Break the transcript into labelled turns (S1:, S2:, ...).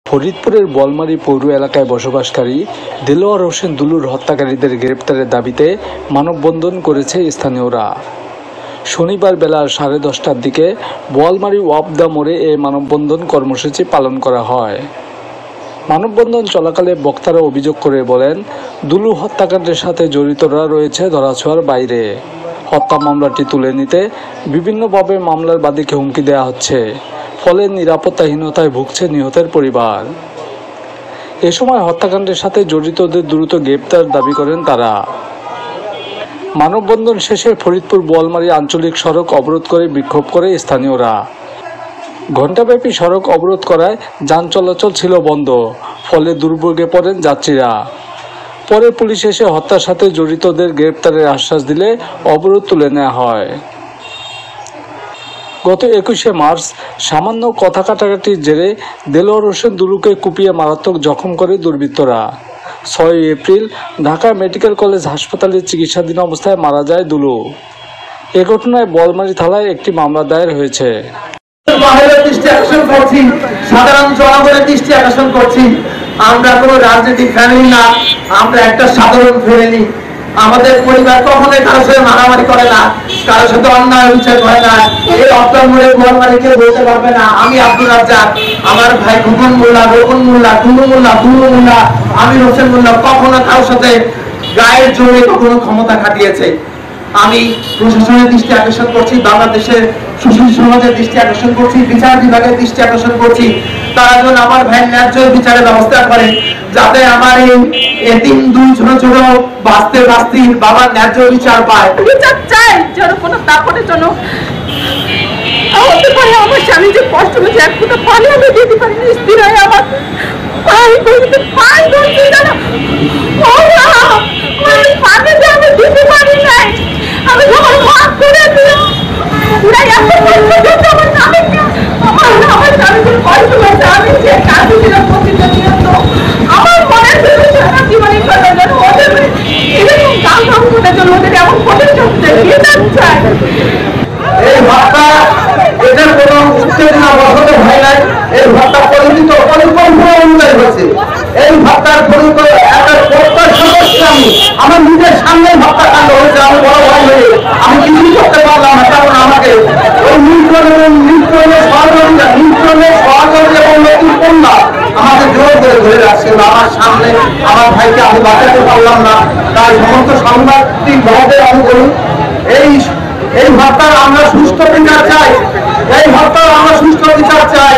S1: ফরিদপুরের বলমারী পৌর এলাকায় বসবাসকারী দেলোয়ার হোসেন দুলুর হত্যাকারীদের গ্রেপ্তারের দাবিতে মানববন্ধন করেছে স্থানীয়রা। শনিবার বেলা 10:30টার দিকে বোয়ালমারী ওয়াপদা মোড়ে এই মানববন্ধন কর্মসূচি পালন করা হয়। মানববন্ধন চলাকালে বক্তারা অভিযোগ করে বলেন, দুলু হত্যাকাণ্ডের সাথে জড়িতরা রয়েছে ধরাছোঁয়ার বাইরে। হত্যা মামলাটি তুলে নিতে বিভিন্নভাবে মামলার বাদীকে হুমকি দেওয়া হচ্ছে, ফলে নিরাপত্তাহীনতায় ভুগছে নিহতের পরিবার। এ সময় হত্যাকাণ্ডের সাথে জড়িতদের দ্রুত গ্রেপ্তার দাবি করেন তারা। মানববন্ধন শেষে ফরিদপুর বোয়ালমারী আঞ্চলিক সড়ক অবরোধ করে বিক্ষোভ করে স্থানীয়রা। ঘণ্টাব্যাপী সড়ক অবরোধ করায় যান চলাচল ছিল বন্ধ, ফলে দুর্ভোগে পড়েন যাত্রীরা। পরে পুলিশ এসে হত্যার সাথে জড়িতদের গ্রেপ্তারের আশ্বাস দিলে অবরোধ তুলে নেওয়া হয়। গত 21শে মার্চ সামান্য কথা কাটাকাটির জেরে দেলোয়ার হোসেন দুলুকে কুপিয়ে মারাত্মক জখম করে দুর্বৃত্তরা। 6 এপ্রিল ঢাকা মেডিকেল কলেজ হাসপাতালে চিকিৎসাধীন অবস্থায় মারা যায় দুলু। এ ঘটনায় বোয়ালমারী থানায় একটি মামলা দায়ের হয়েছে।
S2: সাধারণ জনগণের দৃষ্টি আকর্ষণ করছি, আমরা কোনো রাজনৈতিক ফ্যামিলি না, আমরা একটা সাধারণ ফ্যামিলি। আমাদের পরিবার কখনোই কারোর সাথে মারামারি করে না, কারোর সাথে অন্যায় বিচার করে না। এই অক্টোবর মোড়ে বোয়ালমারী কেউ বলতে পারবে না আমি আব্দুল রাজ্জাক, আমার ভাই খোকন মোল্লা, রোকন মোল্লা, টুনু মোল্লা, দুলু মোল্লা, আমির হোসেন মোল্লা কখনো কারোর সাথে গায়ের জোরে কখনো ক্ষমতা খাটিয়েছে। আমি প্রশাসনের দৃষ্টি আকর্ষণ করছি, বাংলাদেশের সুশীল সমাজের দৃষ্টি আকর্ষণ করছি, বিচার বিভাগের দৃষ্টি আকর্ষণ করছি, তারা যেন আমার ভাইয়ের ন্যায্য বিচারের ব্যবস্থা করে, যাতে আমার এই এতিম দুই ছোট ছোট বাস্তে বাস্তির বাবার ন্যায্য বিচার পায়।
S3: বিচার চাই যেন কোনো তারপরে যেন হতে পারে। আমার স্বামী যে কষ্ট হয়েছে, এক ফুটা পানি আমি দিতে পারিনি, স্থির হয়ে আমার পাই বলতে পাই বলছি জানো পানি দিয়ে আমি দিতে পারি নাই। আমি যখন মাফ করে দিই পুরা এত কষ্ট দিতে আমার স্বামীকে, আমার স্বামীকে কষ্ট হয়েছে, আমি যে কাজে ছিলাম প্রতিনিয়ত আমার মনের জন্য সারা জীবনই করে যেন ওদের এরকম গান গান করে যেন ওদের এমন করে চলছে বিচার চাই।
S2: এই ভাষা এদের কোনো উত্তেজনা বসাতে হয় নাই, এই ভাষা পরিচিত পরিকল্পনা অনুযায়ী হয়েছে। এই ভাষার আমার নিজের সামনে ভাষা কাণ্ড হয়েছে, আমি বড় ভয় হয়ে আমি কিছুই করতে পারলাম না, কারণ আমাকে ওই নিয়ন্ত্রণের সহযোগিতা এবং নতুন কন্যা আমাকে জোর করে ধরে রাখছিল আমার সামনে। আমার ভাইকে আমি বাঁচাতে পারলাম না, তাই সমস্ত সাংবাদিক ভাবে আমি বলুন এই হত্যার আমরা সুষ্ঠু বিচার চাই, এই হত্যার আমরা সুষ্ঠু বিচার চাই।